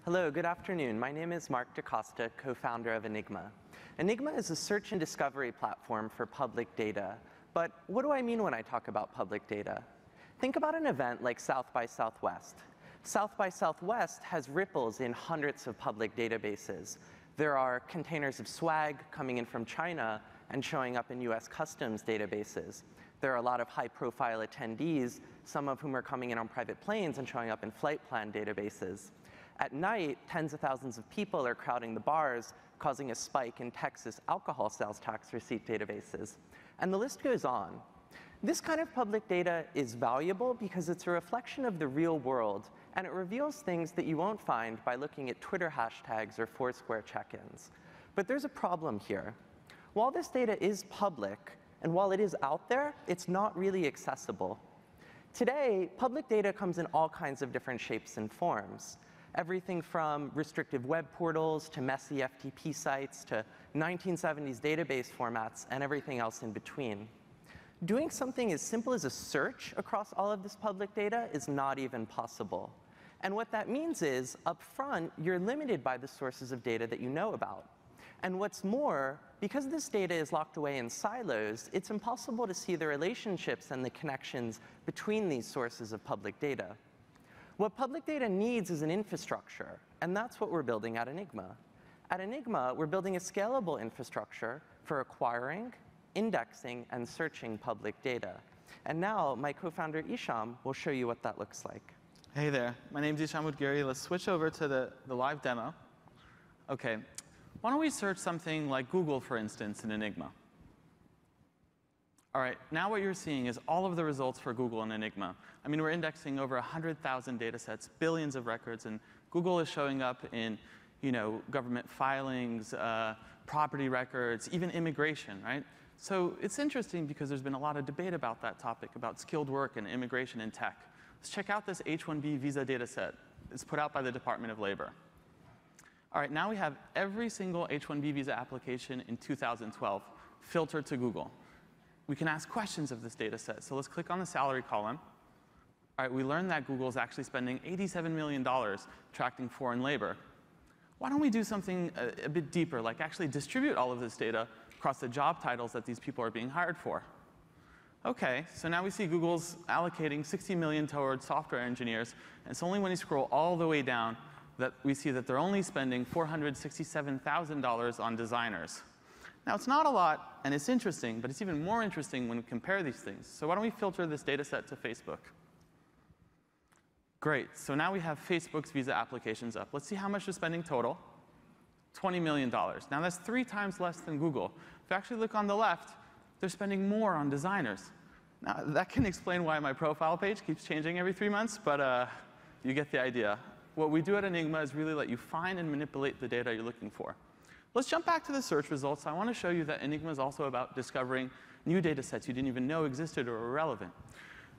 Hello, good afternoon. My name is Mark DaCosta, co-founder of Enigma. Enigma is a search and discovery platform for public data. But what do I mean when I talk about public data? Think about an event like South by Southwest. South by Southwest has ripples in hundreds of public databases. There are containers of swag coming in from China and showing up in US Customs databases. There are a lot of high-profile attendees, some of whom are coming in on private planes and showing up in flight plan databases. At night, tens of thousands of people are crowding the bars, causing a spike in Texas alcohol sales tax receipt databases. And the list goes on. This kind of public data is valuable because it's a reflection of the real world, and it reveals things that you won't find by looking at Twitter hashtags or Foursquare check-ins. But there's a problem here. While this data is public, and while it is out there, it's not really accessible. Today, public data comes in all kinds of different shapes and forms. Everything from restrictive web portals to messy FTP sites to 1970s database formats and everything else in between. Doing something as simple as a search across all of this public data is not even possible. And what that means is, up front, you're limited by the sources of data that you know about. And what's more, because this data is locked away in silos, it's impossible to see the relationships and the connections between these sources of public data. What public data needs is an infrastructure, and that's what we're building at Enigma. At Enigma, we're building a scalable infrastructure for acquiring, indexing, and searching public data. And now, my co-founder Isham will show you what that looks like. Hey there, my name's Isham Udgiri. Let's switch over to the live demo. OK, why don't we search something like Google, for instance, in Enigma? All right, now what you're seeing is all of the results for Google and Enigma. I mean, we're indexing over 100,000 data sets, billions of records, and Google is showing up in government filings, property records, even immigration, right? So it's interesting because there's been a lot of debate about that topic, about skilled work and immigration in tech. Let's check out this H-1B visa data set. It's put out by the Department of Labor. All right, now we have every single H-1B visa application in 2012 filtered to Google. We can ask questions of this data set. So let's click on the salary column. All right, we learned that Google is actually spending $87 million attracting foreign labor. Why don't we do something a bit deeper, like actually distribute all of this data across the job titles that these people are being hired for? OK, so now we see Google's allocating $60 million towards software engineers. And it's only when you scroll all the way down that we see that they're only spending $467,000 on designers. Now, it's not a lot, and it's interesting, but it's even more interesting when we compare these things. So why don't we filter this data set to Facebook? Great. So now we have Facebook's visa applications up. Let's see how much they're spending total. $20 million. Now, that's 3 times less than Google. If you actually look on the left, they're spending more on designers. Now, that can explain why my profile page keeps changing every 3 months, but you get the idea. What we do at Enigma is really let you find and manipulate the data you're looking for. Let's jump back to the search results. I want to show you that Enigma is also about discovering new data sets you didn't even know existed or were relevant.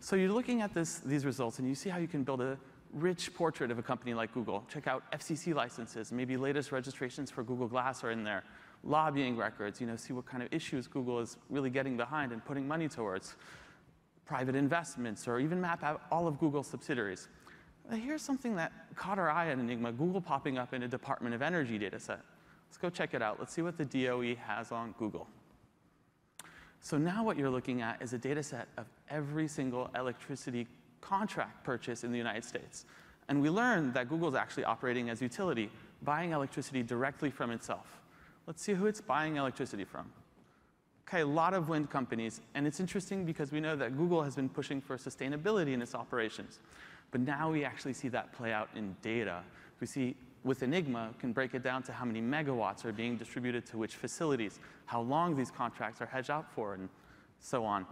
So you're looking at these results, and you see how you can build a rich portrait of a company like Google. Check out FCC licenses. Maybe latest registrations for Google Glass are in there. Lobbying records. See what kind of issues Google is really getting behind and putting money towards. Private investments, or even map out all of Google's subsidiaries. Here's something that caught our eye at Enigma, Google popping up in a Department of Energy data set. Let's go check it out. Let's see what the DOE has on Google. So now what you're looking at is a data set of every single electricity contract purchase in the United States. And we learned that Google is actually operating as utility, buying electricity directly from itself. Let's see who it's buying electricity from. OK, a lot of wind companies. And it's interesting because we know that Google has been pushing for sustainability in its operations. But now we actually see that play out in data. We see with Enigma, can break it down to how many megawatts are being distributed to which facilities, how long these contracts are hedged out for, and so on.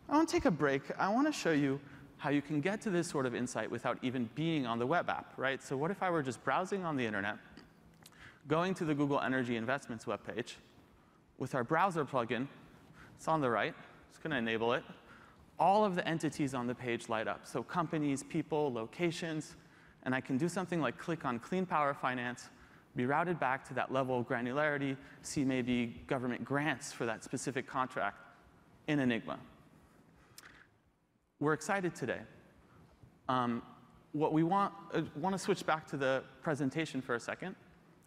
I want to take a break. I want to show you how you can get to this sort of insight without even being on the web app, right? So what if I were just browsing on the internet, going to the Google Energy Investments webpage, with our browser plugin, it's on the right, just going to enable it, all of the entities on the page light up. So companies, people, locations. And I can do something like click on Clean Power Finance, be routed back to that level of granularity, see maybe government grants for that specific contract in Enigma. We're excited today. what we want to switch back to the presentation for a second,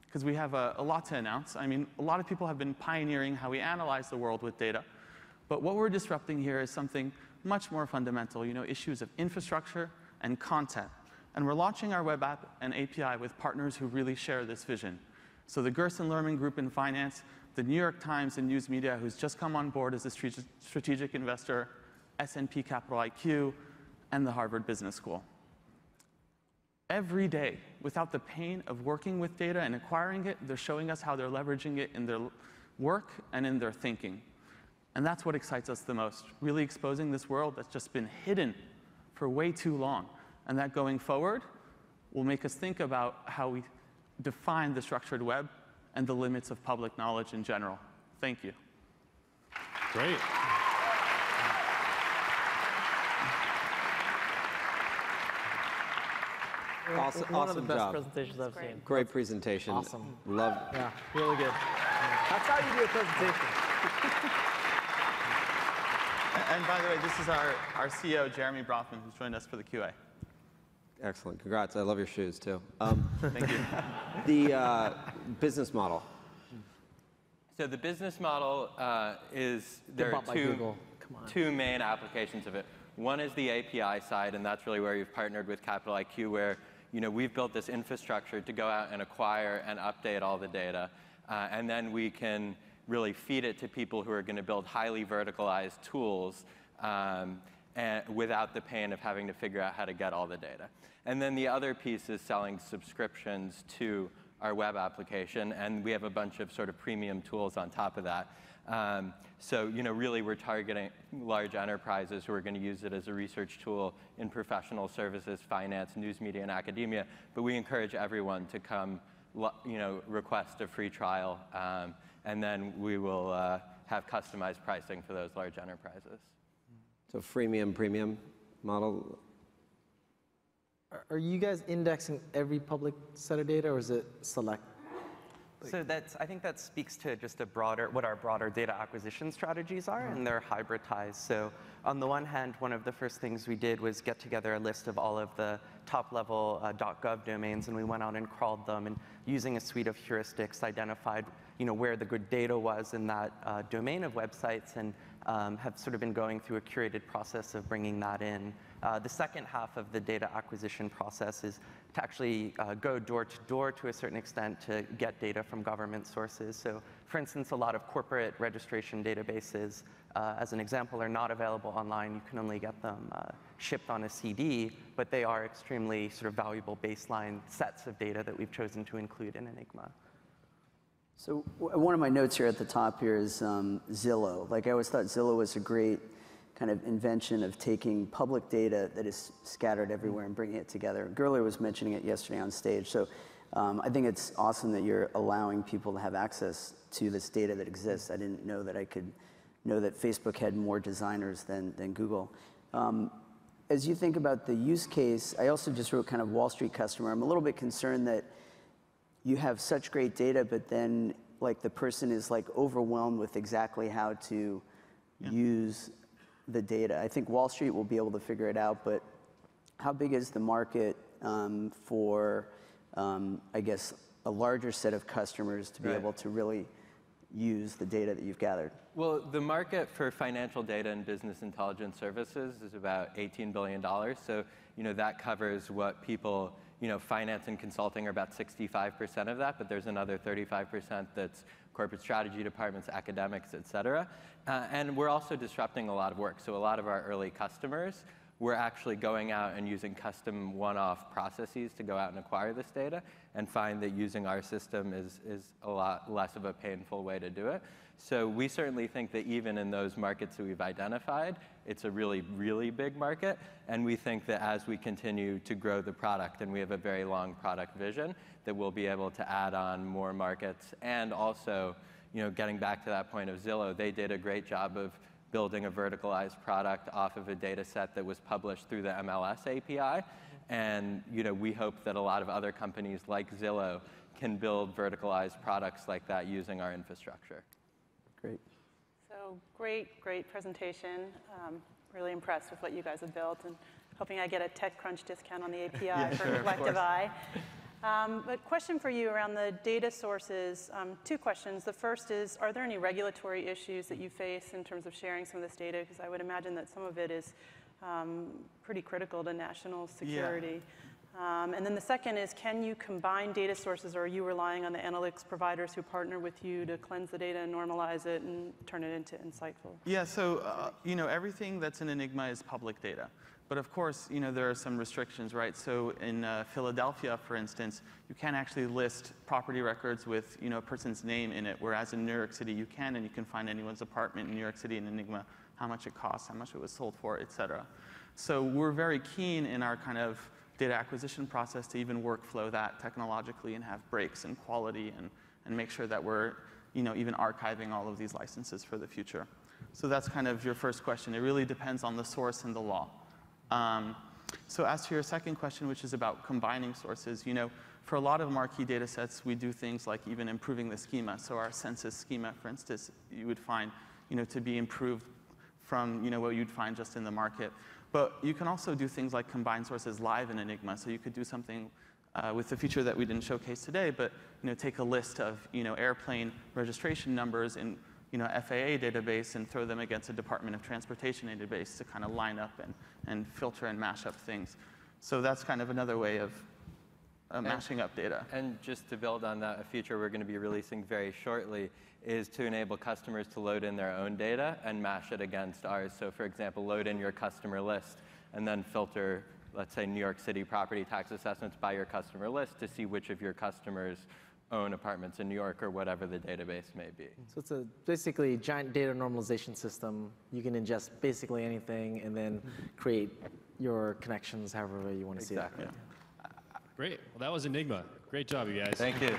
because we have a lot to announce. I mean, a lot of people have been pioneering how we analyze the world with data. But what we're disrupting here is something much more fundamental, issues of infrastructure and content. And we're launching our web app and API with partners who really share this vision. So the Gerson Lerman Group in finance, the New York Times and news media, who's just come on board as a strategic investor, S&P Capital IQ, and the Harvard Business School. Every day, without the pain of working with data and acquiring it, they're showing us how they're leveraging it in their work and in their thinking. And that's what excites us the most, really exposing this world that's just been hidden for way too long. And that going forward will make us think about how we define the structured web and the limits of public knowledge in general. Thank you. Great. One of the best job. presentations I've seen. Great presentation. Awesome. Love. Yeah, really good. That's how you do a presentation. And by the way, this is our CEO, Jeremy Bronfman, who's joined us for the QA. Excellent. Congrats. I love your shoes, too. Thank you. The business model. So the business model is, there are two main applications of it. One is the API side, and that's really where you've partnered with Capital IQ, where we've built this infrastructure to go out and acquire and update all the data. And then we can really feed it to people who are going to build highly verticalized tools and without the pain of having to figure out how to get all the data. And then the other piece is selling subscriptions to our web application, and we have a bunch of sort of premium tools on top of that. So really we're targeting large enterprises who are going to use it as a research tool in professional services, finance, news media, and academia. But we encourage everyone to come request a free trial, and then we will have customized pricing for those large enterprises. So freemium, premium model. Are you guys indexing every public set of data, or is it select? So I think that speaks to just what our broader data acquisition strategies are, and they're hybridized. So on the one hand, one of the first things we did was get together a list of all of the top-level .gov domains, and we went out and crawled them, and using a suite of heuristics, identified where the good data was in that domain of websites, and have sort of been going through a curated process of bringing that in. The second half of the data acquisition process is to actually go door to door to a certain extent to get data from government sources. So for instance, a lot of corporate registration databases, as an example, are not available online. You can only get them shipped on a CD, but they are extremely sort of valuable baseline sets of data that we've chosen to include in Enigma. So one of my notes here at the top here is Zillow. Like, I always thought Zillow was a great kind of invention of taking public data that is scattered everywhere and bringing it together. Gerler was mentioning it yesterday on stage. So I think it's awesome that you're allowing people to have access to this data that exists. I didn't know that I could know that Facebook had more designers than Google. As you think about the use case, I also just wrote kind of Wall Street customer. I'm a little bit concerned that you have such great data, but then like the person is like overwhelmed with exactly how to use the data. I think Wall Street will be able to figure it out, but how big is the market for, I guess, a larger set of customers to be able to really use the data that you've gathered? Well, the market for financial data and business intelligence services is about $18 billion. So, that covers what people, finance and consulting are about 65% of that, but there's another 35% that's corporate strategy departments, academics, et cetera. And we're also disrupting a lot of work. So a lot of our early customers, we're actually going out and using custom one-off processes to go out and acquire this data, and find that using our system is a lot less of a painful way to do it. So we certainly think that even in those markets that we've identified, it's a really, really big market. And we think that as we continue to grow the product, and we have a very long product vision, that we'll be able to add on more markets. And also, getting back to that point of Zillow, they did a great job of building a verticalized product off of a data set that was published through the MLS API. And we hope that a lot of other companies like Zillow can build verticalized products like that using our infrastructure. Great. So great presentation. Really impressed with what you guys have built. And hoping I get a TechCrunch discount on the API for collective eye. But question for you around the data sources, 2 questions. The first is, are there any regulatory issues that you face in terms of sharing some of this data? Because I would imagine that some of it is pretty critical to national security. And then the second is, can you combine data sources, or are you relying on the analytics providers who partner with you to cleanse the data and normalize it and turn it into insightful? Yeah, so everything that's in Enigma is public data. But of course, there are some restrictions, right? So in Philadelphia, for instance, you can't actually list property records with a person's name in it, whereas in New York City you can, and you can find anyone's apartment in New York City in Enigma, how much it costs, how much it was sold for, et cetera. So we're very keen in our kind of data acquisition process to even workflow that technologically and have breaks in quality and make sure that we're even archiving all of these licenses for the future. So that's kind of your first question. It really depends on the source and the law. So as to your second question, which is about combining sources, for a lot of marquee data sets, we do things like even improving the schema. So our census schema, for instance, you would find to be improved from what you'd find just in the market. But you can also do things like combine sources live in Enigma. So you could do something with the feature that we didn't showcase today, but take a list of airplane registration numbers in FAA database and throw them against a Department of Transportation database to kind of line up and filter and mash up things. So that's kind of another way of mashing up data. And just to build on that, a feature we're going to be releasing very shortly is to enable customers to load in their own data and mash it against ours. So for example, load in your customer list and then filter, let's say, New York City property tax assessments by your customer list to see which of your customers own apartments in New York or whatever the database may be. So it's basically a giant data normalization system. You can ingest basically anything and then create your connections however you want to see it. Exactly. Great. Well, that was Enigma. Great job, you guys. Thank you.